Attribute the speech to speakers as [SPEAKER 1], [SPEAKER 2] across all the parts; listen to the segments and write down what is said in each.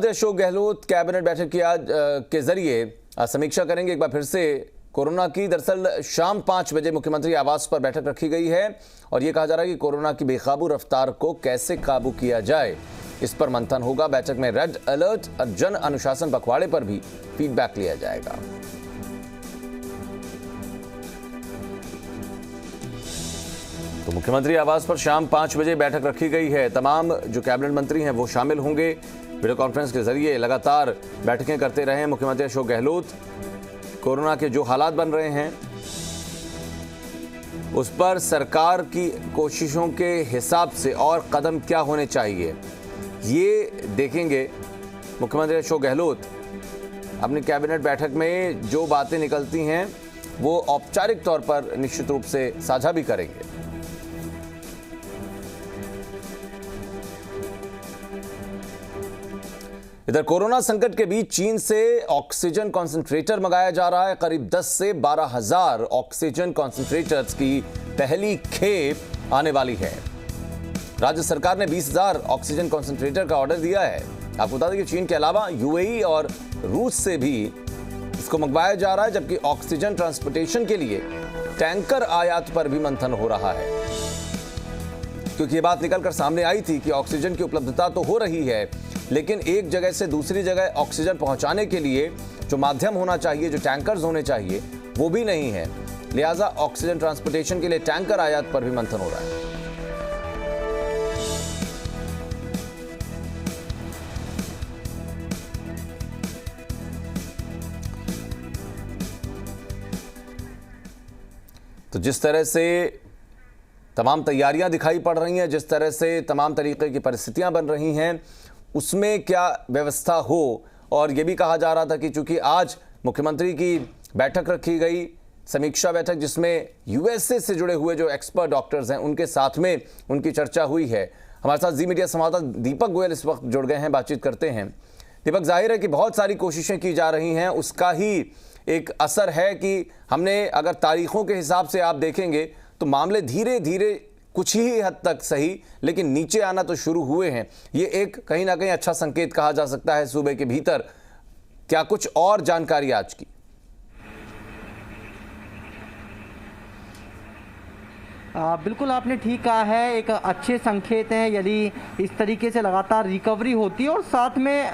[SPEAKER 1] Ashok Gehlot cabinet बैठक की आज के जरिए समीक्षा करेंगे एक बार फिर से कोरोना की। दरअसल शाम 5 बजे मुख्यमंत्री आवास पर बैठक रखी गई है और ये कहा जा रहा है कि कोरोना की बेकाबू रफ्तार को कैसे काबू किया जाए, इस पर मंथन होगा। बैठक में रेड अलर्ट और जन अनुशासन पखवाड़े पर भी फीडबैक लिया जाएगा। तो मुख्यमंत्री आवास पर शाम 5 बजे बैठक रखी गई है। तमाम जो कैबिनेट मंत्री हैं वो शामिल होंगे। वीडियो कॉन्फ्रेंस के जरिए लगातार बैठकें करते रहे मुख्यमंत्री अशोक गहलोत। कोरोना के जो हालात बन रहे हैं उस पर सरकार की कोशिशों के हिसाब से और कदम क्या होने चाहिए ये देखेंगे। मुख्यमंत्री अशोक गहलोत अपनी कैबिनेट बैठक में जो बातें निकलती हैं वो औपचारिक तौर पर निश्चित रूप से साझा भी करेंगे। इधर कोरोना संकट के बीच चीन से ऑक्सीजन कॉन्सेंट्रेटर मंगाया जा रहा है। करीब 10 से 12,000 ऑक्सीजन कॉन्सेंट्रेटर्स की पहली खेप आने वाली है। राज्य सरकार ने 20,000 ऑक्सीजन कॉन्सेंट्रेटर का ऑर्डर दिया है। आपको बता दें कि चीन के अलावा यूएई और रूस से भी इसको मंगवाया जा रहा है, जबकि ऑक्सीजन ट्रांसपोर्टेशन के लिए टैंकर आयात पर भी मंथन हो रहा है, क्योंकि ये बात निकलकर सामने आई थी कि ऑक्सीजन की उपलब्धता तो हो रही है, लेकिन एक जगह से दूसरी जगह ऑक्सीजन पहुंचाने के लिए जो माध्यम होना चाहिए, जो टैंकर्स होने चाहिए, वो भी नहीं है। लिहाजा ऑक्सीजन ट्रांसपोर्टेशन के लिए टैंकर आयात पर भी मंथन हो रहा है। तो जिस तरह से तमाम तैयारियां दिखाई पड़ रही हैं, जिस तरह से तमाम तरीके की परिस्थितियां बन रही हैं, उसमें क्या व्यवस्था हो। और यह भी कहा जा रहा था कि चूंकि आज मुख्यमंत्री की बैठक रखी गई, समीक्षा बैठक, जिसमें यूएसए से जुड़े हुए जो एक्सपर्ट डॉक्टर्स हैं उनके साथ में उनकी चर्चा हुई है। हमारे साथ जी मीडिया संवाददाता दीपक गोयल इस वक्त जुड़ गए हैं, बातचीत करते हैं। दीपक, जाहिर है कि बहुत सारी कोशिशें की जा रही हैं, उसका ही एक असर है कि हमने अगर तारीखों के हिसाब से आप देखेंगे तो मामले धीरे धीरे कुछ ही हद तक सही लेकिन नीचे आना तो शुरू हुए हैं। ये एक कहीं ना कहीं अच्छा संकेत कहा जा सकता है सूबे के भीतर। क्या कुछ और जानकारी आज की?
[SPEAKER 2] बिल्कुल आपने ठीक कहा है, एक अच्छे संकेत हैं यदि इस तरीके से लगातार रिकवरी होती है। और साथ में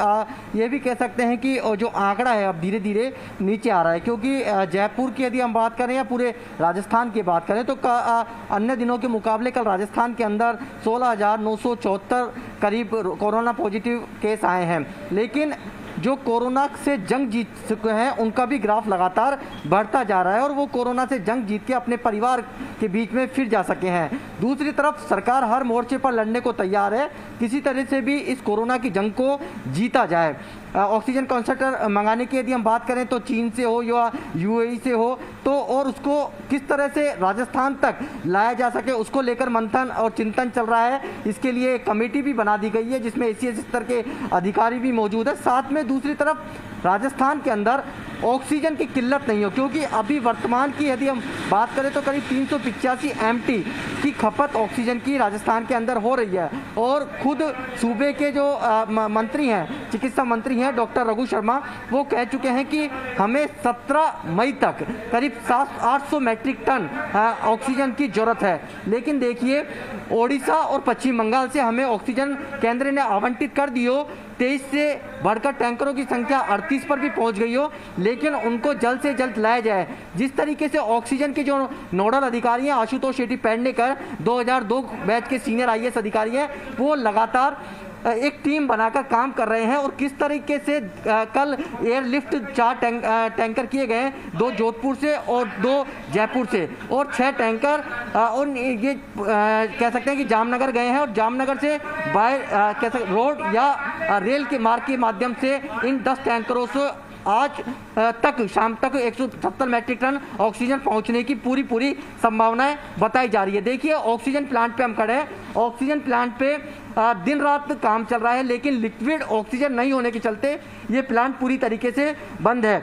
[SPEAKER 2] ये भी कह सकते हैं कि जो आंकड़ा है अब धीरे धीरे नीचे आ रहा है, क्योंकि जयपुर की यदि हम बात करें या पूरे राजस्थान की बात करें तो अन्य दिनों के मुकाबले कल राजस्थान के अंदर 16,974 करीब कोरोना पॉजिटिव केस आए हैं। लेकिन जो कोरोना से जंग जीत चुके हैं उनका भी ग्राफ लगातार बढ़ता जा रहा है और वो कोरोना से जंग जीत के अपने परिवार के बीच में फिर जा सके हैं। दूसरी तरफ सरकार हर मोर्चे पर लड़ने को तैयार है, किसी तरह से भी इस कोरोना की जंग को जीता जाए। ऑक्सीजन कॉन्सेंट्रेटर मंगाने की यदि हम बात करें तो चीन से हो या यूएई से हो तो, और उसको किस तरह से राजस्थान तक लाया जा सके उसको लेकर मंथन और चिंतन चल रहा है। इसके लिए एक कमेटी भी बना दी गई है जिसमें एसीएस स्तर के अधिकारी भी मौजूद है। साथ में दूसरी तरफ राजस्थान के अंदर ऑक्सीजन की किल्लत नहीं हो, क्योंकि अभी वर्तमान की यदि हम बात करें तो करीब 385 एमटी की खपत ऑक्सीजन की राजस्थान के अंदर हो रही है। और खुद सूबे के जो मंत्री हैं, चिकित्सा मंत्री हैं डॉक्टर रघु शर्मा, वो कह चुके हैं कि हमें 17 मई तक करीब 800 मैट्रिक टन ऑक्सीजन की जरूरत है। लेकिन देखिए, ओडिशा और पश्चिम बंगाल से हमें ऑक्सीजन केंद्र ने आवंटित कर दी हो, 23 से बढ़कर टैंकरों की संख्या 38 पर भी पहुंच गई हो, लेकिन उनको जल्द से जल्द लाया जाए। जिस तरीके से ऑक्सीजन के जो नोडल अधिकारी हैं आशुतोष शेट्टी पेडनेकर 2002 बैच के सीनियर आईएएस अधिकारी हैं, वो लगातार एक टीम बनाकर काम कर रहे हैं। और किस तरीके से कल एयरलिफ्ट 4 टैंकर किए गए, 2 जोधपुर से और 2 जयपुर से, और 6 टैंकर और ये कह सकते हैं कि जामनगर गए हैं। और जामनगर से बाय रोड या रेल के मार्ग के माध्यम से इन 10 टैंकरों से आज तक शाम तक 170 मैट्रिक टन ऑक्सीजन पहुंचने की पूरी संभावनाएं बताई जा रही है। देखिए, ऑक्सीजन प्लांट पे हम खड़े हैं, ऑक्सीजन प्लांट पे दिन रात काम चल रहा है, लेकिन लिक्विड ऑक्सीजन नहीं होने के चलते ये प्लांट पूरी तरीके से बंद है।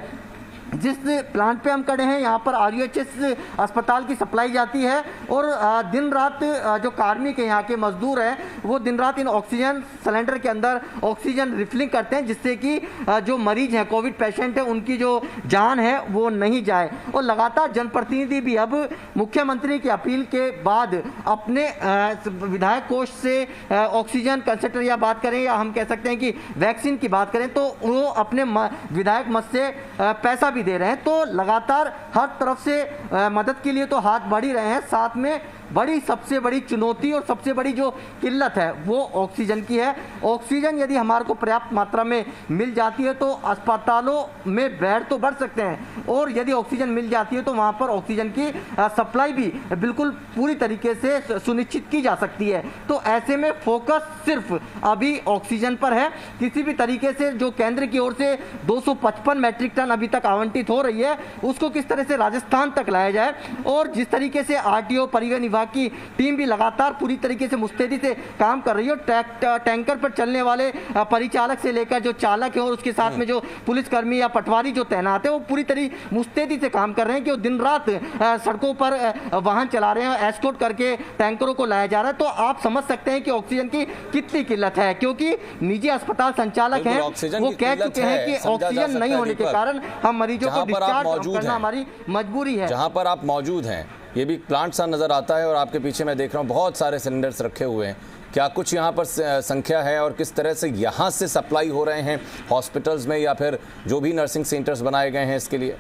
[SPEAKER 2] जिस प्लांट पे हम खड़े हैं यहाँ पर RUHS अस्पताल की सप्लाई जाती है और दिन रात जो कार्मिक है यहाँ के मजदूर हैं वो दिन रात इन ऑक्सीजन सिलेंडर के अंदर ऑक्सीजन रिफिलिंग करते हैं, जिससे कि जो मरीज हैं, कोविड पेशेंट है, उनकी जो जान है वो नहीं जाए। और लगातार जनप्रतिनिधि भी अब मुख्यमंत्री की अपील के बाद अपने विधायक कोष से ऑक्सीजन कंसंट्रेटर या बात करें या हम कह सकते हैं कि वैक्सीन की बात करें तो वो अपने विधायक मद से पैसा भी दे रहे हैं। तो लगातार हर तरफ से मदद के लिए तो हाथ बढ़ ही रहे हैं। साथ में सबसे बड़ी चुनौती और सबसे बड़ी जो किल्लत है वो ऑक्सीजन की है। ऑक्सीजन यदि हमारे को पर्याप्त मात्रा में मिल जाती है तो अस्पतालों में बेड तो बढ़ सकते हैं, और यदि ऑक्सीजन मिल जाती है तो वहाँ पर ऑक्सीजन की सप्लाई भी बिल्कुल पूरी तरीके से सुनिश्चित की जा सकती है। तो ऐसे में फोकस सिर्फ अभी ऑक्सीजन पर है। किसी भी तरीके से जो केंद्र की ओर से 255 मैट्रिक टन अभी तक आवंटित हो रही है उसको किस तरह से राजस्थान तक लाया जाए, और जिस तरीके से RTO परिवहन विभाग की टीम भी लगातार पूरी तरीके से मुस्तैदी से काम कर रही है। टैंकर पर चलने वाले परिचालक से लेकर जो चालक है और उसके साथ में जो पुलिसकर्मी या पटवारी जो तैनात है वो पूरी तरह मुस्तैदी से काम कर रहे हैं कि वो दिन रात सड़कों पर वाहन चला रहे हैं, एस्कॉर्ट करके टैंकरों को लाया जा रहा है। तो आप समझ सकते हैं कि ऑक्सीजन की कितनी किल्लत है, क्योंकि निजी अस्पताल संचालक हैं वो कह चुके हैं कि ऑक्सीजन नहीं होने के कारण हम मरीजों को डिस्चार्ज करना हमारी मजबूरी है।
[SPEAKER 1] जहां पर आप मौजूद हैं ये भी प्लांट सा नज़र आता है और आपके पीछे मैं देख रहा हूँ बहुत सारे सिलेंडर्स रखे हुए हैं। क्या कुछ यहाँ पर संख्या है और किस तरह से यहाँ से सप्लाई हो रहे हैं हॉस्पिटल्स में या फिर जो भी नर्सिंग सेंटर्स बनाए गए हैं इसके लिए?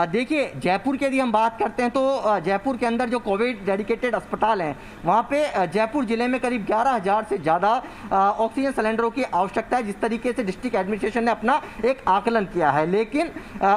[SPEAKER 2] देखिए, जयपुर की यदि हम बात करते हैं तो जयपुर के अंदर जो कोविड डेडिकेटेड अस्पताल हैं वहाँ पे जयपुर जिले में करीब 11,000 से ज़्यादा ऑक्सीजन सिलेंडरों की आवश्यकता है, जिस तरीके से डिस्ट्रिक्ट एडमिनिस्ट्रेशन ने अपना एक आकलन किया है। लेकिन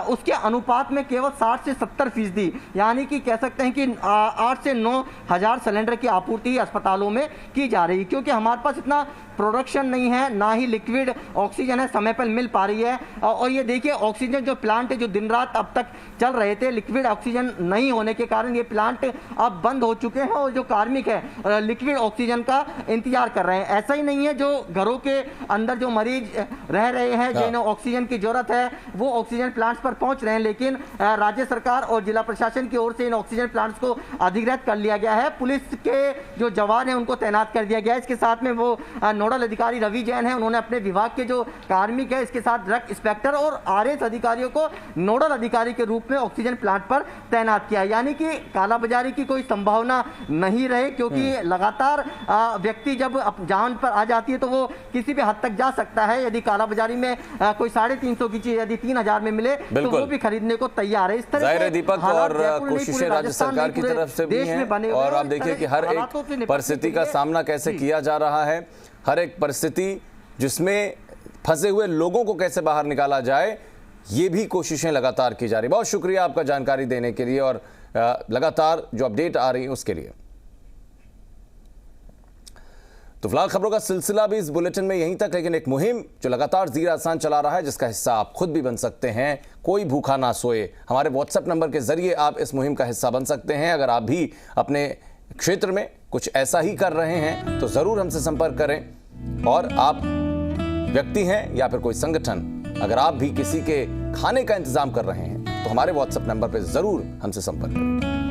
[SPEAKER 2] उसके अनुपात में केवल 60 से 70% यानी कि कह सकते हैं कि 8 से 9,000 सिलेंडर की आपूर्ति अस्पतालों में की जा रही है, क्योंकि हमारे पास इतना प्रोडक्शन नहीं है, ना ही लिक्विड ऑक्सीजन है समय पर मिल पा रही है। और ये देखिए ऑक्सीजन जो प्लांट है जो दिन रात अब तक चल रहे थे, लिक्विड ऑक्सीजन नहीं होने के कारण ये प्लांट अब बंद हो चुके हैं और जो कार्मिक है लिक्विड ऑक्सीजन का इंतजार कर रहे हैं। ऐसा ही नहीं है, जो घरों के अंदर जो मरीज रह रहे हैं जिन्हें ऑक्सीजन की जरूरत है वो ऑक्सीजन प्लांट्स पर पहुंच रहे हैं, लेकिन राज्य सरकार और जिला प्रशासन की ओर से इन ऑक्सीजन प्लांट्स को अधिग्रहित कर लिया गया है। पुलिस के जो जवान है उनको तैनात कर दिया गया है। इसके साथ में वो नोडल अधिकारी रवि जैन है, उन्होंने अपने विभाग के जो कार्मिक है इसके साथ ड्रग इंस्पेक्टर और RS अधिकारियों को नोडल अधिकारी के रूप में ऑक्सीजन प्लांट पर तैनात किया, यानी कि कालाबाजारी की कोई संभावना नहीं रहे, क्योंकि लगातार व्यक्ति जब जान पर आ जाती है तो वो किसी भी हद तक जा सकता है। यदि कालाबाजारी में कोई 350 की चीज यदि 3,000 में मिले तो वो भी खरीदने को तैयार है। इस तरह से
[SPEAKER 1] दीपक और कोशिशें राज्य सरकार की तरफ से भी हैं और आप देखिए कि हर एक परिस्थिति का सामना कैसे किया जा रहा है, हर एक परिस्थिति जिसमें फंसे हुए लोगों को कैसे बाहर निकाला जाए, ये भी कोशिशें लगातार की जा रही। बहुत शुक्रिया आपका जानकारी देने के लिए और लगातार जो अपडेट आ रही है उसके लिए। तो फिलहाल खबरों का सिलसिला भी इस बुलेटिन में यहीं तक, लेकिन एक मुहिम जो लगातार ज़ीर आसान चला रहा है जिसका हिस्सा आप खुद भी बन सकते हैं। कोई भूखा ना सोए, हमारे व्हाट्सएप नंबर के जरिए आप इस मुहिम का हिस्सा बन सकते हैं। अगर आप भी अपने क्षेत्र में कुछ ऐसा ही कर रहे हैं तो ज़रूर हमसे संपर्क करें। और आप व्यक्ति हैं या फिर कोई संगठन, अगर आप भी किसी के खाने का इंतजाम कर रहे हैं तो हमारे व्हाट्सएप नंबर पर ज़रूर हमसे संपर्क करें।